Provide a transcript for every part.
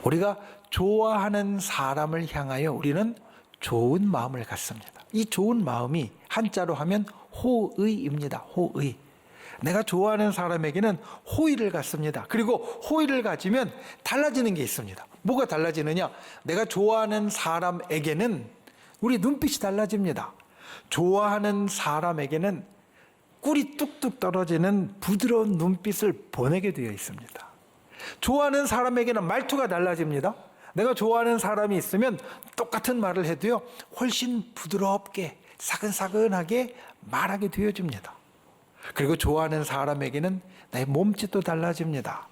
우리가 좋아하는 사람을 향하여 우리는 좋은 마음을 갖습니다. 이 좋은 마음이 한자로 하면 호의입니다. 호의. 내가 좋아하는 사람에게는 호의를 갖습니다. 그리고 호의를 가지면 달라지는 게 있습니다. 뭐가 달라지느냐? 내가 좋아하는 사람에게는 우리 눈빛이 달라집니다. 좋아하는 사람에게는 꿀이 뚝뚝 떨어지는 부드러운 눈빛을 보내게 되어 있습니다. 좋아하는 사람에게는 말투가 달라집니다. 내가 좋아하는 사람이 있으면 똑같은 말을 해도요, 훨씬 부드럽게 사근사근하게 말하게 되어집니다. 그리고 좋아하는 사람에게는 나의 몸짓도 달라집니다.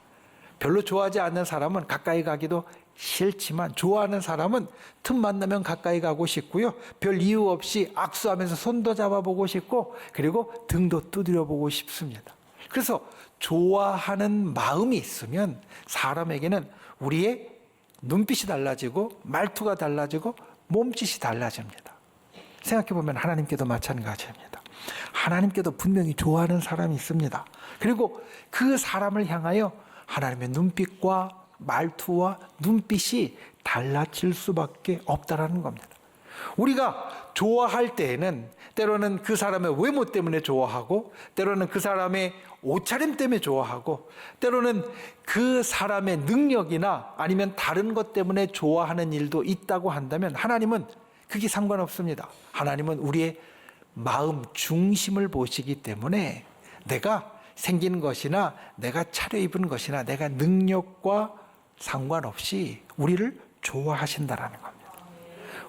별로 좋아하지 않는 사람은 가까이 가기도 싫지만 좋아하는 사람은 틈만 나면 가까이 가고 싶고요, 별 이유 없이 악수하면서 손도 잡아보고 싶고 그리고 등도 두드려 보고 싶습니다. 그래서 좋아하는 마음이 있으면 사람에게는 우리의 눈빛이 달라지고 말투가 달라지고 몸짓이 달라집니다. 생각해보면 하나님께도 마찬가지입니다. 하나님께도 분명히 좋아하는 사람이 있습니다. 그리고 그 사람을 향하여 하나님의 눈빛과 말투와 눈빛이 달라질 수밖에 없다라는 겁니다. 우리가 좋아할 때에는 때로는 그 사람의 외모 때문에 좋아하고, 때로는 그 사람의 옷차림 때문에 좋아하고, 때로는 그 사람의 능력이나 아니면 다른 것 때문에 좋아하는 일도 있다고 한다면 하나님은 그게 상관없습니다. 하나님은 우리의 마음 중심을 보시기 때문에 내가 생긴 것이나 내가 차려입은 것이나 내가 능력과 상관없이 우리를 좋아하신다라는 겁니다.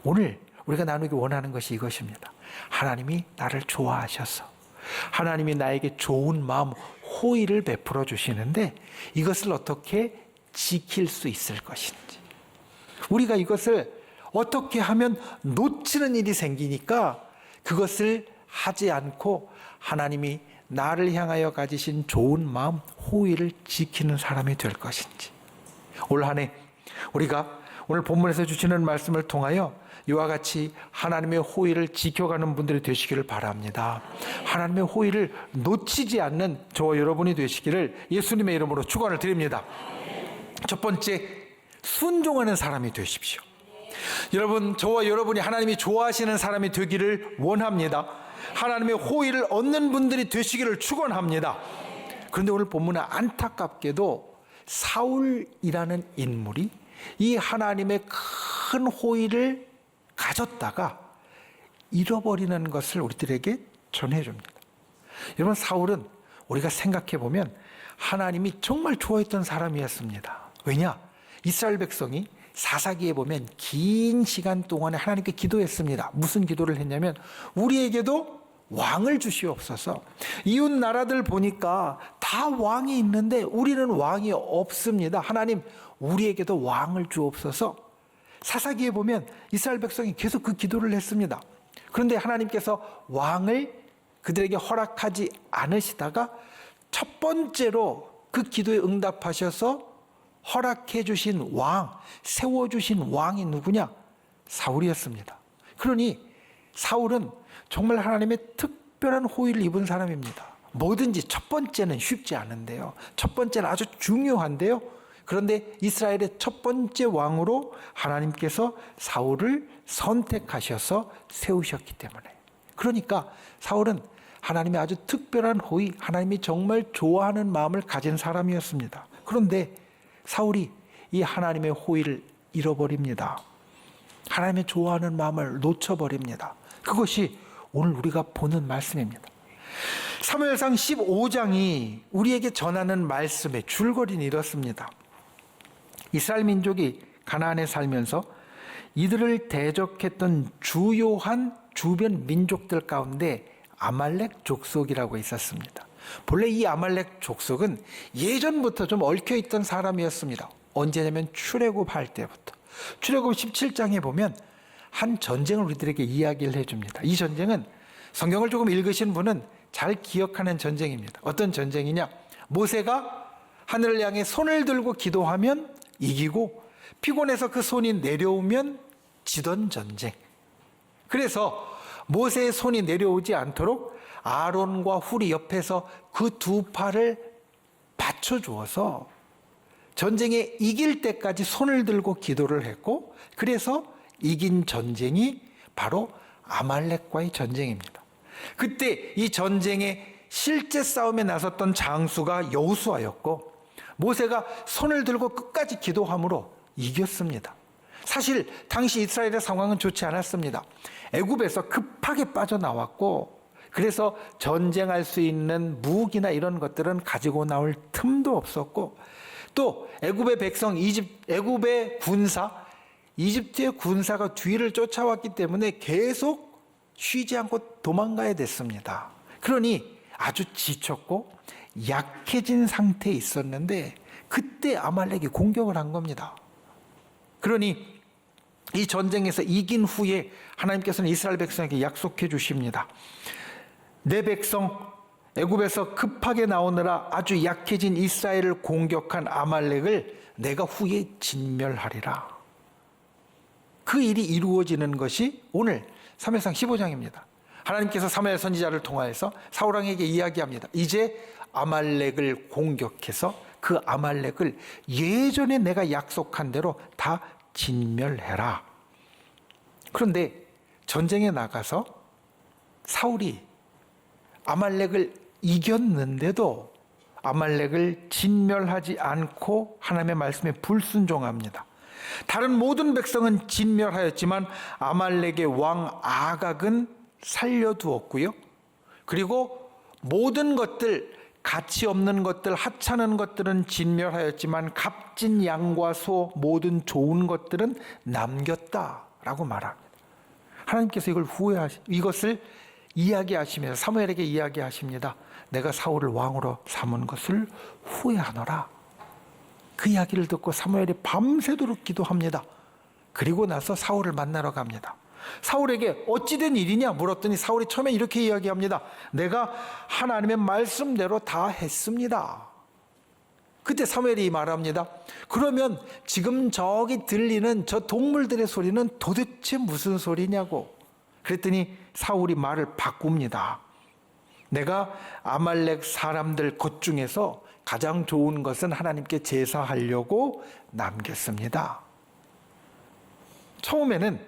오늘 우리가 나누기 원하는 것이 이것입니다. 하나님이 나를 좋아하셔서 하나님이 나에게 좋은 마음, 호의를 베풀어 주시는데 이것을 어떻게 지킬 수 있을 것인지, 우리가 이것을 어떻게 하면 놓치는 일이 생기니까 그것을 하지 않고 하나님이 나를 향하여 가지신 좋은 마음, 호의를 지키는 사람이 될 것인지, 올 한 해 우리가 오늘 본문에서 주시는 말씀을 통하여 이와 같이 하나님의 호의를 지켜가는 분들이 되시기를 바랍니다. 하나님의 호의를 놓치지 않는 저와 여러분이 되시기를 예수님의 이름으로 축원을 드립니다. 첫 번째, 순종하는 사람이 되십시오. 여러분, 저와 여러분이 하나님이 좋아하시는 사람이 되기를 원합니다. 하나님의 호의를 얻는 분들이 되시기를 축원합니다. 그런데 오늘 본문은 안타깝게도 사울이라는 인물이 이 하나님의 큰 호의를 가졌다가 잃어버리는 것을 우리들에게 전해줍니다. 여러분, 사울은 우리가 생각해보면 하나님이 정말 좋아했던 사람이었습니다. 왜냐? 이스라엘 백성이 사사기에 보면 긴 시간 동안에 하나님께 기도했습니다. 무슨 기도를 했냐면 우리에게도 왕을 주시옵소서. 이웃 나라들 보니까 다 왕이 있는데 우리는 왕이 없습니다. 하나님, 우리에게도 왕을 주옵소서. 사사기에 보면 이스라엘 백성이 계속 그 기도를 했습니다. 그런데 하나님께서 왕을 그들에게 허락하지 않으시다가 첫 번째로 그 기도에 응답하셔서 허락해 주신 왕, 세워주신 왕이 누구냐? 사울이었습니다. 그러니 사울은 정말 하나님의 특별한 호의를 입은 사람입니다. 뭐든지 첫 번째는 쉽지 않은데요, 첫 번째는 아주 중요한데요, 그런데 이스라엘의 첫 번째 왕으로 하나님께서 사울을 선택하셔서 세우셨기 때문에, 그러니까 사울은 하나님의 아주 특별한 호의, 하나님이 정말 좋아하는 마음을 가진 사람이었습니다. 그런데 사울이 이 하나님의 호의를 잃어버립니다. 하나님의 좋아하는 마음을 놓쳐버립니다. 그것이 오늘 우리가 보는 말씀입니다. 사무엘상 15장이 우리에게 전하는 말씀의 줄거리는 이렇습니다. 이스라엘 민족이 가나안에 살면서 이들을 대적했던 주요한 주변 민족들 가운데 아말렉 족속이라고 있었습니다. 본래 이 아말렉 족속은 예전부터 좀 얽혀있던 사람이었습니다. 언제냐면 출애굽할 때부터. 출애굽 17장에 보면 한 전쟁을 우리들에게 이야기를 해줍니다. 이 전쟁은 성경을 조금 읽으신 분은 잘 기억하는 전쟁입니다. 어떤 전쟁이냐? 모세가 하늘을 향해 손을 들고 기도하면 이기고 피곤해서 그 손이 내려오면 지던 전쟁. 그래서 모세의 손이 내려오지 않도록 아론과 훌이 옆에서 그 두 팔을 받쳐주어서 전쟁에 이길 때까지 손을 들고 기도를 했고, 그래서 이긴 전쟁이 바로 아말렉과의 전쟁입니다. 그때 이 전쟁에 실제 싸움에 나섰던 장수가 여호수아였고, 모세가 손을 들고 끝까지 기도함으로 이겼습니다. 사실 당시 이스라엘의 상황은 좋지 않았습니다. 애굽에서 급하게 빠져나왔고, 그래서 전쟁할 수 있는 무기나 이런 것들은 가지고 나올 틈도 없었고, 또 애굽의 백성, 애굽의 군사, 이집트의 군사가 뒤를 쫓아왔기 때문에 계속 쉬지 않고 도망가야 됐습니다. 그러니 아주 지쳤고 약해진 상태에 있었는데, 그때 아말렉이 공격을 한 겁니다. 그러니 이 전쟁에서 이긴 후에 하나님께서는 이스라엘 백성에게 약속해 주십니다. 내 백성 애굽에서 급하게 나오느라 아주 약해진 이스라엘을 공격한 아말렉을 내가 후에 진멸하리라. 그 일이 이루어지는 것이 오늘 사무엘상 15장입니다. 하나님께서 사무엘 선지자를 통하여서 사울왕에게 이야기합니다. 이제 아말렉을 공격해서 그 아말렉을 예전에 내가 약속한 대로 다 진멸해라. 그런데 전쟁에 나가서 사울이 아말렉을 이겼는데도 아말렉을 진멸하지 않고 하나님의 말씀에 불순종합니다. 다른 모든 백성은 진멸하였지만 아말렉의 왕 아각은 살려두었고요. 그리고 모든 것들, 가치 없는 것들, 하찮은 것들은 진멸하였지만 값진 양과 소, 모든 좋은 것들은 남겼다라고 말합니다. 하나님께서 이것을 이야기하시면서 사무엘에게 이야기하십니다. 내가 사울을 왕으로 삼은 것을 후회하노라. 그 이야기를 듣고 사무엘이 밤새도록 기도합니다. 그리고 나서 사울을 만나러 갑니다. 사울에게 어찌된 일이냐 물었더니 사울이 처음에 이렇게 이야기합니다. 내가 하나님의 말씀대로 다 했습니다. 그때 사무엘이 말합니다. 그러면 지금 저기 들리는 저 동물들의 소리는 도대체 무슨 소리냐고. 그랬더니 사울이 말을 바꿉니다. 내가 아말렉 사람들 것 중에서 가장 좋은 것은 하나님께 제사하려고 남겼습니다. 처음에는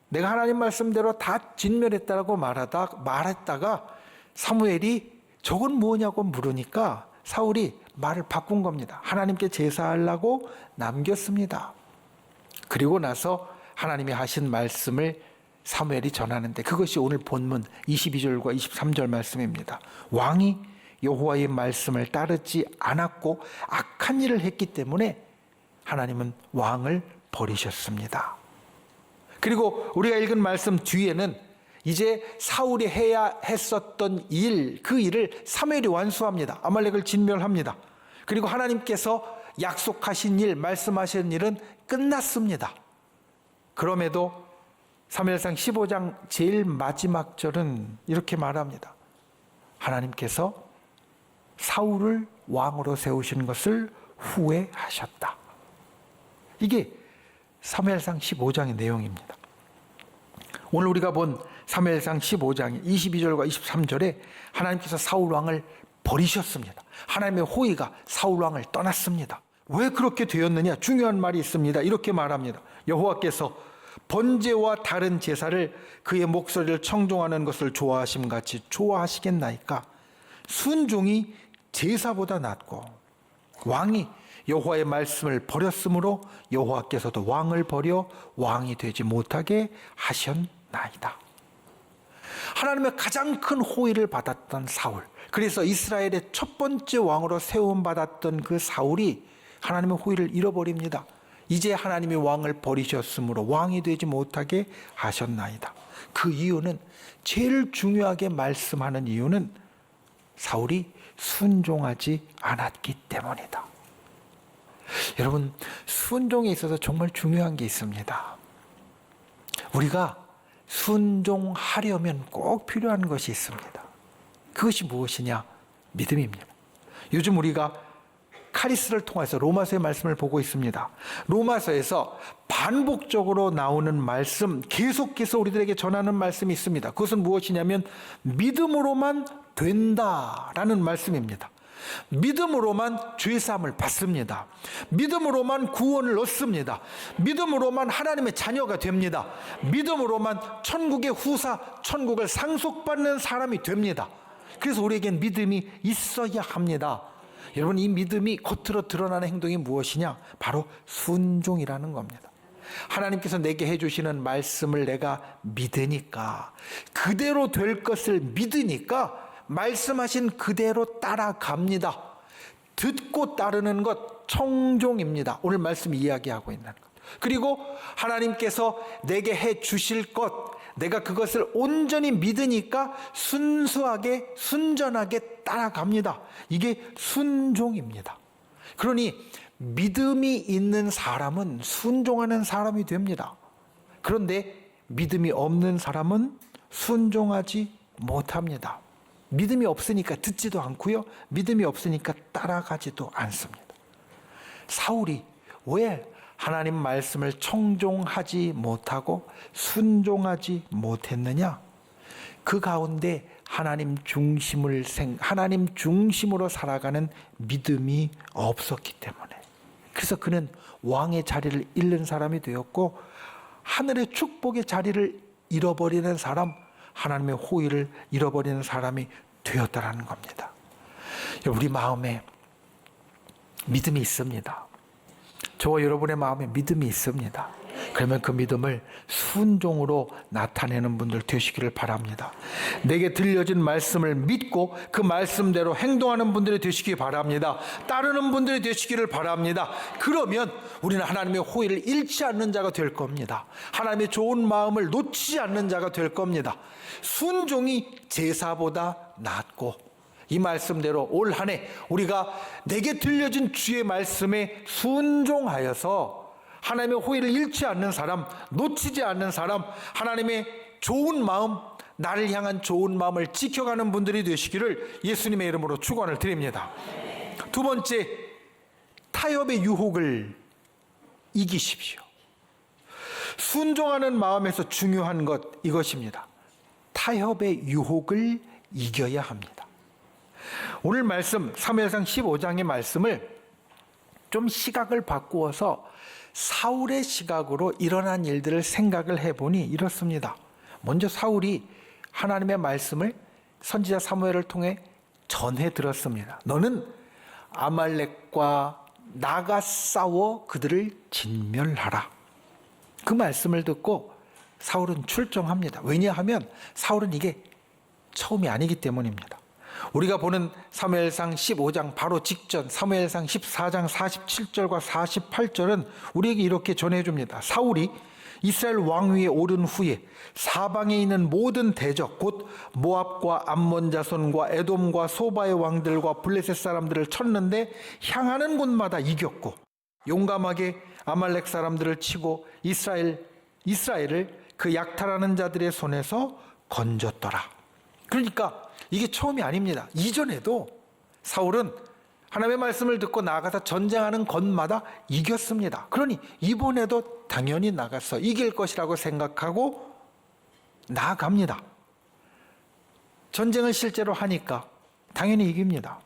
내가 하나님 말씀대로 다 진멸했다고 말했다가 사무엘이 저건 뭐냐고 물으니까 사울이 말을 바꾼 겁니다. 하나님께 제사하려고 남겼습니다. 그리고 나서 하나님이 하신 말씀을 사무엘이 전하는데, 그것이 오늘 본문 22절과 23절 말씀입니다. 왕이 여호와의 말씀을 따르지 않았고 악한 일을 했기 때문에 하나님은 왕을 버리셨습니다. 그리고 우리가 읽은 말씀 뒤에는 이제 사울이 해야 했었던 일, 그 일을 사무엘이 완수합니다. 아말렉을 진멸합니다. 그리고 하나님께서 약속하신 일, 말씀하신 일은 끝났습니다. 그럼에도 사무엘상 15장 제일 마지막 절은 이렇게 말합니다. 하나님께서 사울을 왕으로 세우신 것을 후회하셨다. 이게 사무엘상 15장의 내용입니다. 오늘 우리가 본 사무엘상 15장 22절과 23절에 하나님께서 사울 왕을 버리셨습니다. 하나님의 호의가 사울 왕을 떠났습니다. 왜 그렇게 되었느냐? 중요한 말이 있습니다. 이렇게 말합니다. 여호와께서 번제와 다른 제사를 그의 목소리를 청종하는 것을 좋아하심 같이 좋아하시겠나이까? 순종이 제사보다 낫고 왕이 여호와의 말씀을 버렸으므로 여호와께서도 왕을 버려 왕이 되지 못하게 하셨나이다. 하나님의 가장 큰 호의를 받았던 사울, 그래서 이스라엘의 첫 번째 왕으로 세움받았던 그 사울이 하나님의 호의를 잃어버립니다. 이제 하나님이 왕을 버리셨으므로 왕이 되지 못하게 하셨나이다. 그 이유는, 제일 중요하게 말씀하는 이유는 사울이 순종하지 않았기 때문이다. 여러분, 순종에 있어서 정말 중요한 게 있습니다. 우리가 순종하려면 꼭 필요한 것이 있습니다. 그것이 무엇이냐? 믿음입니다. 요즘 우리가 카리스를 통해서 로마서의 말씀을 보고 있습니다. 로마서에서 반복적으로 나오는 말씀, 계속해서 우리들에게 전하는 말씀이 있습니다. 그것은 무엇이냐면 믿음으로만 된다라는 말씀입니다. 믿음으로만 죄사함을 받습니다. 믿음으로만 구원을 얻습니다. 믿음으로만 하나님의 자녀가 됩니다. 믿음으로만 천국의 후사, 천국을 상속받는 사람이 됩니다. 그래서 우리에겐 믿음이 있어야 합니다. 여러분, 이 믿음이 겉으로 드러나는 행동이 무엇이냐? 바로 순종이라는 겁니다. 하나님께서 내게 해주시는 말씀을 내가 믿으니까, 그대로 될 것을 믿으니까 말씀하신 그대로 따라갑니다. 듣고 따르는 것 청종입니다. 오늘 말씀 이야기하고 있는 것. 그리고 하나님께서 내게 해 주실 것, 내가 그것을 온전히 믿으니까 순수하게 순전하게 따라갑니다. 이게 순종입니다. 그러니 믿음이 있는 사람은 순종하는 사람이 됩니다. 그런데 믿음이 없는 사람은 순종하지 못합니다. 믿음이 없으니까 듣지도 않고요. 믿음이 없으니까 따라가지도 않습니다. 사울이 왜 하나님 말씀을 청종하지 못하고 순종하지 못했느냐? 그 가운데 하나님 중심으로 살아가는 믿음이 없었기 때문에. 그래서 그는 왕의 자리를 잃는 사람이 되었고, 하늘의 축복의 자리를 잃어버리는 사람, 하나님의 호의를 잃어버리는 사람이 되었다라는 겁니다. 우리 마음에 믿음이 있습니다. 저와 여러분의 마음에 믿음이 있습니다. 그러면 그 믿음을 순종으로 나타내는 분들 되시기를 바랍니다. 내게 들려진 말씀을 믿고 그 말씀대로 행동하는 분들이 되시기 바랍니다. 따르는 분들이 되시기를 바랍니다. 그러면 우리는 하나님의 호의를 잃지 않는 자가 될 겁니다. 하나님의 좋은 마음을 놓치지 않는 자가 될 겁니다. 순종이 제사보다 낫고, 이 말씀대로 올 한 해 우리가 내게 들려진 주의 말씀에 순종하여서 하나님의 호의를 잃지 않는 사람, 놓치지 않는 사람, 하나님의 좋은 마음, 나를 향한 좋은 마음을 지켜가는 분들이 되시기를 예수님의 이름으로 축원을 드립니다. 두 번째, 타협의 유혹을 이기십시오. 순종하는 마음에서 중요한 것 이것입니다. 타협의 유혹을 이겨야 합니다. 오늘 말씀 사무엘상 15장의 말씀을 좀 시각을 바꾸어서 사울의 시각으로 일어난 일들을 생각을 해보니 이렇습니다. 먼저 사울이 하나님의 말씀을 선지자 사무엘을 통해 전해 들었습니다. 너는 아말렉과 나가 싸워 그들을 진멸하라. 그 말씀을 듣고 사울은 출정합니다. 왜냐하면 사울은 이게 처음이 아니기 때문입니다. 우리가 보는 사무엘상 15장 바로 직전 사무엘상 14장 47절과 48절은 우리에게 이렇게 전해줍니다. 사울이 이스라엘 왕위에 오른 후에 사방에 있는 모든 대적 곧 모압과 암몬 자손과 에돔과 소바의 왕들과 블레셋 사람들을 쳤는데 향하는 곳마다 이겼고, 용감하게 아말렉 사람들을 치고 이스라엘을 그 약탈하는 자들의 손에서 건졌더라. 그러니까 이게 처음이 아닙니다. 이전에도 사울은 하나님의 말씀을 듣고 나가서 전쟁하는 곳마다 이겼습니다. 그러니 이번에도 당연히 나가서 이길 것이라고 생각하고 나아갑니다. 전쟁을 실제로 하니까 당연히 이깁니다.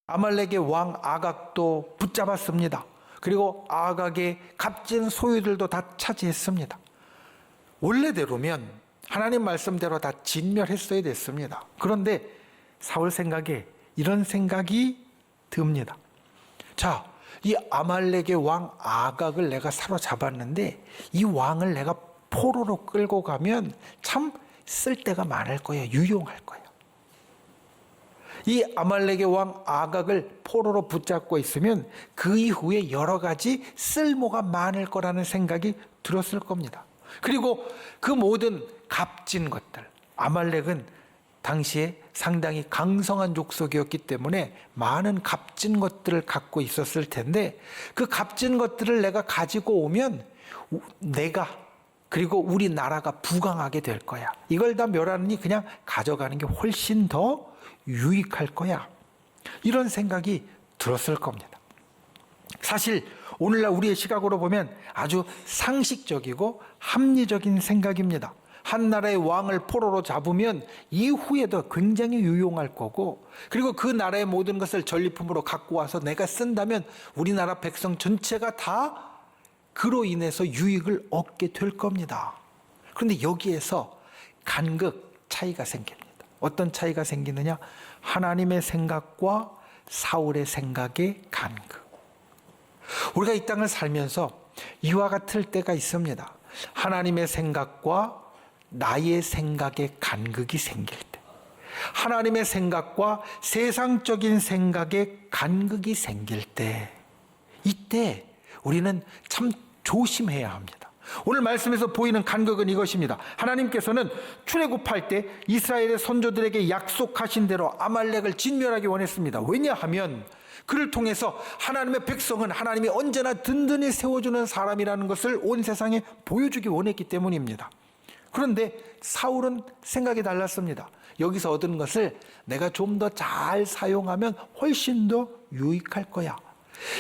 아말렉의 왕 아각도 붙잡았습니다. 그리고 아각의 값진 소유들도 다 차지했습니다. 원래대로면 하나님 말씀대로 다 진멸했어야 됐습니다. 그런데 사울 생각에 이런 생각이 듭니다. 자, 이 아말렉의 왕 아각을 내가 사로잡았는데 이 왕을 내가 포로로 끌고 가면 참 쓸데가 많을 거야, 유용할 거야. 이 아말렉의 왕 아각을 포로로 붙잡고 있으면 그 이후에 여러 가지 쓸모가 많을 거라는 생각이 들었을 겁니다. 그리고 그 모든 값진 것들, 아말렉은 당시에 상당히 강성한 족속이었기 때문에 많은 값진 것들을 갖고 있었을 텐데, 그 값진 것들을 내가 가지고 오면 내가 그리고 우리나라가 부강하게 될 거야. 이걸 다 멸하느니 그냥 가져가는 게 훨씬 더 유익할 거야. 이런 생각이 들었을 겁니다. 사실 오늘날 우리의 시각으로 보면 아주 상식적이고 합리적인 생각입니다. 한 나라의 왕을 포로로 잡으면 이후에도 굉장히 유용할 거고, 그리고 그 나라의 모든 것을 전리품으로 갖고 와서 내가 쓴다면 우리나라 백성 전체가 다 그로 인해서 유익을 얻게 될 겁니다. 그런데 여기에서 간극 차이가 생깁니다. 어떤 차이가 생기느냐? 하나님의 생각과 사울의 생각의 간극. 우리가 이 땅을 살면서 이와 같을 때가 있습니다. 하나님의 생각과 나의 생각의 간극이 생길 때, 하나님의 생각과 세상적인 생각의 간극이 생길 때, 이때 우리는 참 조심해야 합니다. 오늘 말씀에서 보이는 간극은 이것입니다. 하나님께서는 출애굽할 때 이스라엘의 선조들에게 약속하신 대로 아말렉을 진멸하기 원했습니다. 왜냐하면 그를 통해서 하나님의 백성은 하나님이 언제나 든든히 세워주는 사람이라는 것을 온 세상에 보여주기 원했기 때문입니다. 그런데 사울은 생각이 달랐습니다. 여기서 얻은 것을 내가 좀 더 잘 사용하면 훨씬 더 유익할 거야.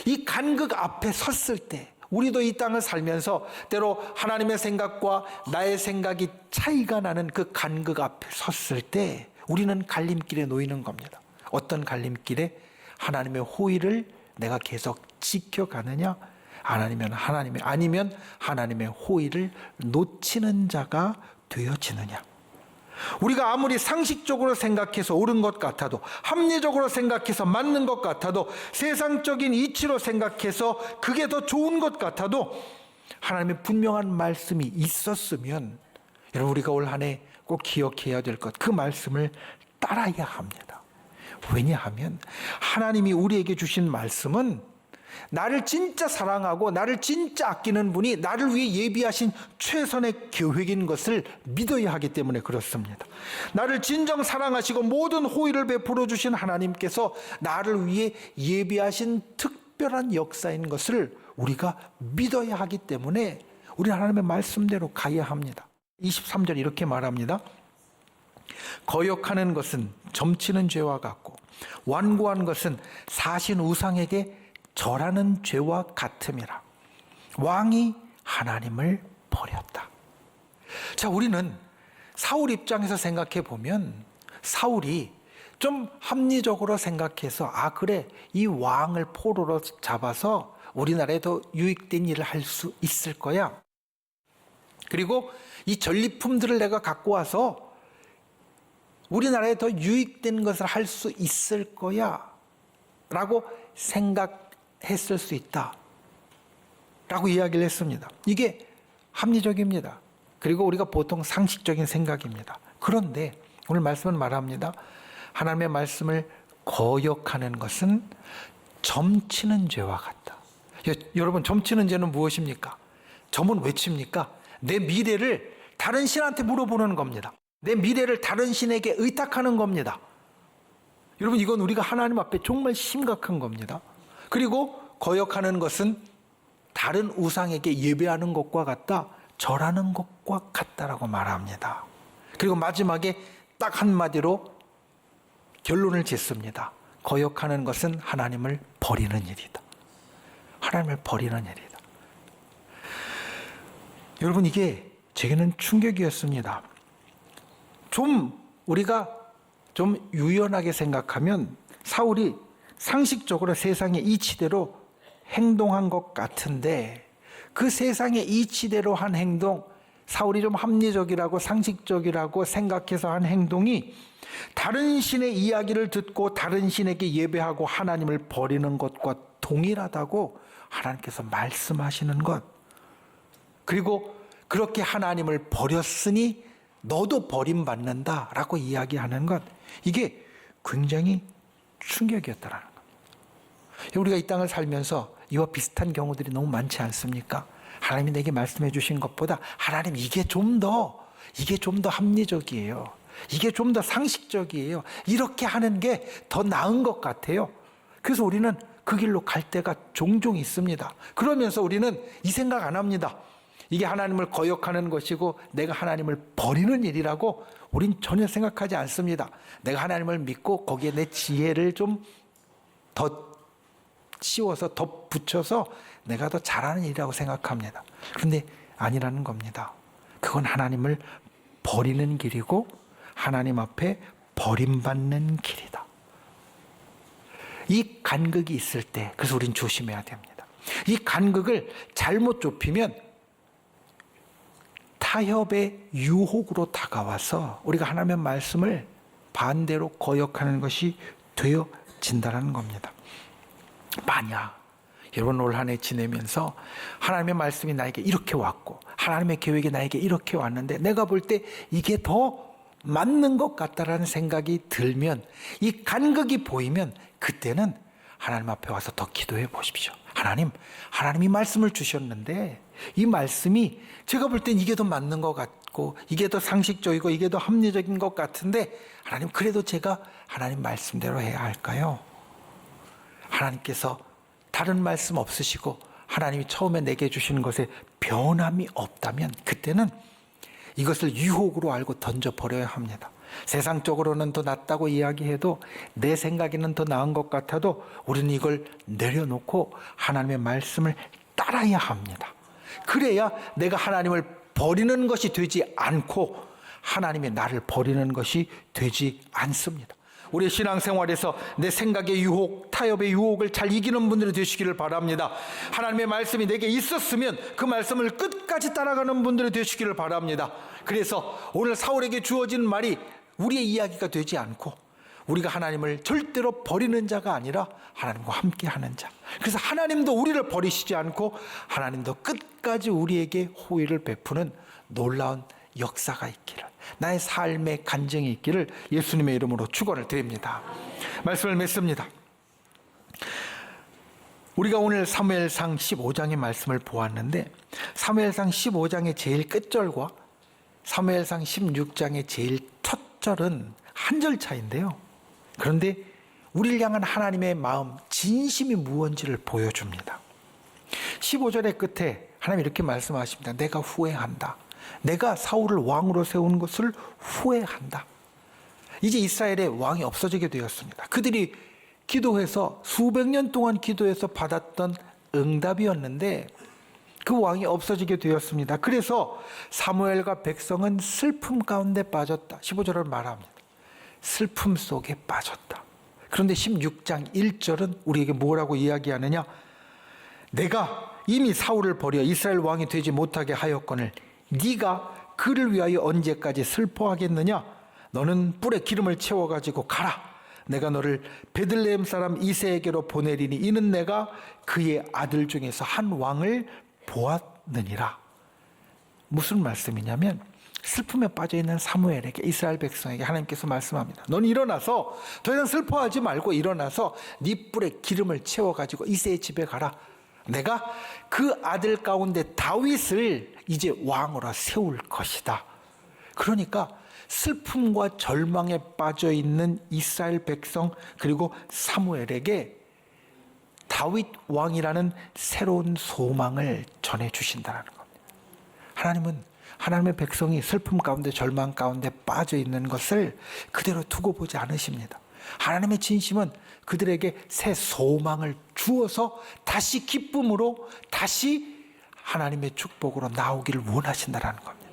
이 간극 앞에 섰을 때 우리도 이 땅을 살면서 때로 하나님의 생각과 나의 생각이 차이가 나는 그 간극 앞에 섰을 때 우리는 갈림길에 놓이는 겁니다. 어떤 갈림길에? 하나님의 호의를 내가 계속 지켜가느냐, 아니면 하나님의 호의를 놓치는 자가 되어지느냐. 우리가 아무리 상식적으로 생각해서 옳은 것 같아도, 합리적으로 생각해서 맞는 것 같아도, 세상적인 이치로 생각해서 그게 더 좋은 것 같아도 하나님의 분명한 말씀이 있었으면, 여러분 우리가 올 한 해 꼭 기억해야 될 것, 그 말씀을 따라야 합니다. 왜냐하면 하나님이 우리에게 주신 말씀은 나를 진짜 사랑하고 나를 진짜 아끼는 분이 나를 위해 예비하신 최선의 계획인 것을 믿어야 하기 때문에 그렇습니다. 나를 진정 사랑하시고 모든 호의를 베풀어 주신 하나님께서 나를 위해 예비하신 특별한 역사인 것을 우리가 믿어야 하기 때문에 우리 하나님의 말씀대로 가야 합니다. 23절 이렇게 말합니다. 거역하는 것은 점치는 죄와 같고 완고한 것은 사신 우상에게 절하는 죄와 같음이라. 왕이 하나님을 버렸다. 자, 우리는 사울 입장에서 생각해 보면 사울이 좀 합리적으로 생각해서 그래, 이 왕을 포로로 잡아서 우리나라에 더 유익된 일을 할 수 있을 거야. 그리고 이 전리품들을 내가 갖고 와서 우리나라에 더 유익된 것을 할 수 있을 거야 라고 생각했을 수 있다 라고 이야기를 했습니다. 이게 합리적입니다. 그리고 우리가 보통 상식적인 생각입니다. 그런데 오늘 말씀은 말합니다. 하나님의 말씀을 거역하는 것은 점치는 죄와 같다. 여러분, 점치는 죄는 무엇입니까? 점은 왜 칩니까? 내 미래를 다른 신한테 물어보는 겁니다. 내 미래를 다른 신에게 의탁하는 겁니다. 여러분, 이건 우리가 하나님 앞에 정말 심각한 겁니다. 그리고 거역하는 것은 다른 우상에게 예배하는 것과 같다, 절하는 것과 같다라고 말합니다. 그리고 마지막에 딱 한마디로 결론을 짓습니다. 거역하는 것은 하나님을 버리는 일이다. 하나님을 버리는 일이다. 여러분, 이게 제게는 충격이었습니다. 우리가 좀 유연하게 생각하면 사울이 상식적으로 세상의 이치대로 행동한 것 같은데, 그 세상의 이치대로 한 행동, 사울이 좀 합리적이라고 상식적이라고 생각해서 한 행동이 다른 신의 이야기를 듣고 다른 신에게 예배하고 하나님을 버리는 것과 동일하다고 하나님께서 말씀하시는 것, 그리고 그렇게 하나님을 버렸으니 너도 버림받는다 라고 이야기하는 것, 이게 굉장히 충격이었다라는 겁니다. 우리가 이 땅을 살면서 이와 비슷한 경우들이 너무 많지 않습니까? 하나님이 내게 말씀해 주신 것보다 하나님 이게 좀 더 합리적이에요. 이게 좀 더 상식적이에요. 이렇게 하는 게 더 나은 것 같아요. 그래서 우리는 그 길로 갈 때가 종종 있습니다. 그러면서 우리는 이 생각 안 합니다. 이게 하나님을 거역하는 것이고 내가 하나님을 버리는 일이라고 우린 전혀 생각하지 않습니다. 내가 하나님을 믿고 거기에 내 지혜를 좀 더 씌워서 더 붙여서 내가 더 잘하는 일이라고 생각합니다. 그런데 아니라는 겁니다. 그건 하나님을 버리는 길이고 하나님 앞에 버림받는 길이다. 이 간극이 있을 때, 그래서 우린 조심해야 됩니다. 이 간극을 잘못 좁히면 타협의 유혹으로 다가와서 우리가 하나님의 말씀을 반대로 거역하는 것이 되어진다는 겁니다. 만약 여러분 올 한 해 지내면서 하나님의 말씀이 나에게 이렇게 왔고 하나님의 계획이 나에게 이렇게 왔는데 내가 볼 때 이게 더 맞는 것 같다라는 생각이 들면, 이 간극이 보이면 그때는 하나님 앞에 와서 더 기도해 보십시오. 하나님이 말씀을 주셨는데 이 말씀이 제가 볼 땐 이게 더 맞는 것 같고 이게 더 상식적이고 이게 더 합리적인 것 같은데 하나님, 그래도 제가 하나님 말씀대로 해야 할까요? 하나님께서 다른 말씀 없으시고 하나님이 처음에 내게 주시는 것에 변함이 없다면 그때는 이것을 유혹으로 알고 던져버려야 합니다. 세상적으로는 더 낫다고 이야기해도 내 생각에는 더 나은 것 같아도 우리는 이걸 내려놓고 하나님의 말씀을 따라야 합니다. 그래야 내가 하나님을 버리는 것이 되지 않고 하나님이 나를 버리는 것이 되지 않습니다. 우리 신앙생활에서 내 생각의 유혹, 타협의 유혹을 잘 이기는 분들이 되시기를 바랍니다. 하나님의 말씀이 내게 있었으면 그 말씀을 끝까지 따라가는 분들이 되시기를 바랍니다. 그래서 오늘 사울에게 주어진 말이 우리의 이야기가 되지 않고 우리가 하나님을 절대로 버리는 자가 아니라 하나님과 함께하는 자. 그래서 하나님도 우리를 버리시지 않고 하나님도 끝까지 우리에게 호의를 베푸는 놀라운 역사가 있기를, 나의 삶의 간증이 있기를 예수님의 이름으로 축원을 드립니다. 말씀을 맺습니다. 우리가 오늘 사무엘상 15장의 말씀을 보았는데 사무엘상 15장의 제일 끝절과 사무엘상 16장의 제일 첫 절은 한 절 차인데요. 그런데 우리를 향한 하나님의 마음, 진심이 무언지를 보여줍니다. 15절의 끝에 하나님 이렇게 말씀하십니다. 내가 후회한다. 내가 사울을 왕으로 세운 것을 후회한다. 이제 이스라엘의 왕이 없어지게 되었습니다. 그들이 기도해서 수백 년 동안 기도해서 받았던 응답이었는데 그 왕이 없어지게 되었습니다. 그래서 사무엘과 백성은 슬픔 가운데 빠졌다. 15절을 말합니다. 슬픔 속에 빠졌다. 그런데 16장 1절은 우리에게 뭐라고 이야기하느냐? 내가 이미 사울을 버려 이스라엘 왕이 되지 못하게 하였거늘 네가 그를 위하여 언제까지 슬퍼하겠느냐? 너는 뿔에 기름을 채워가지고 가라. 내가 너를 베들레헴 사람 이새에게로 보내리니 이는 내가 그의 아들 중에서 한 왕을 보았느니라. 무슨 말씀이냐면 슬픔에 빠져있는 사무엘에게, 이스라엘 백성에게 하나님께서 말씀합니다. 너는 일어나서 더 이상 슬퍼하지 말고 일어나서 네 뿔에 기름을 채워가지고 이새의 집에 가라. 내가 그 아들 가운데 다윗을 이제 왕으로 세울 것이다. 그러니까 슬픔과 절망에 빠져있는 이스라엘 백성 그리고 사무엘에게 다윗 왕이라는 새로운 소망을 전해주신다는 겁니다. 하나님은 하나님의 백성이 슬픔 가운데 절망 가운데 빠져있는 것을 그대로 두고 보지 않으십니다. 하나님의 진심은 그들에게 새 소망을 주어서 다시 기쁨으로 다시 하나님의 축복으로 나오기를 원하신다는 겁니다.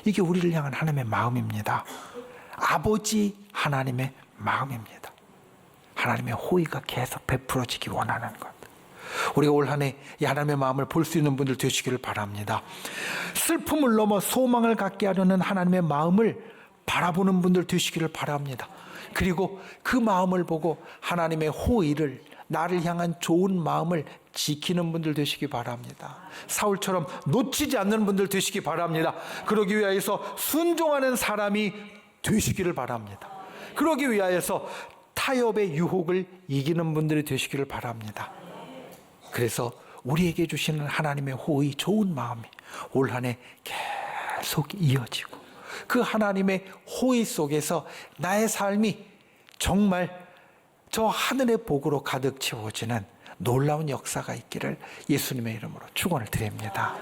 이게 우리를 향한 하나님의 마음입니다. 아버지 하나님의 마음입니다. 하나님의 호의가 계속 베풀어지기 원하는 겁니다. 우리가 올 한 해 이 하나님의 마음을 볼 수 있는 분들 되시기를 바랍니다. 슬픔을 넘어 소망을 갖게 하려는 하나님의 마음을 바라보는 분들 되시기를 바랍니다. 그리고 그 마음을 보고 하나님의 호의를, 나를 향한 좋은 마음을 지키는 분들 되시기 바랍니다. 사울처럼 놓치지 않는 분들 되시기 바랍니다. 그러기 위하여서 순종하는 사람이 되시기를 바랍니다. 그러기 위하여서 타협의 유혹을 이기는 분들이 되시기를 바랍니다. 그래서 우리에게 주시는 하나님의 호의, 좋은 마음이 올 한 해 계속 이어지고 그 하나님의 호의 속에서 나의 삶이 정말 저 하늘의 복으로 가득 채워지는 놀라운 역사가 있기를 예수님의 이름으로 축원을 드립니다.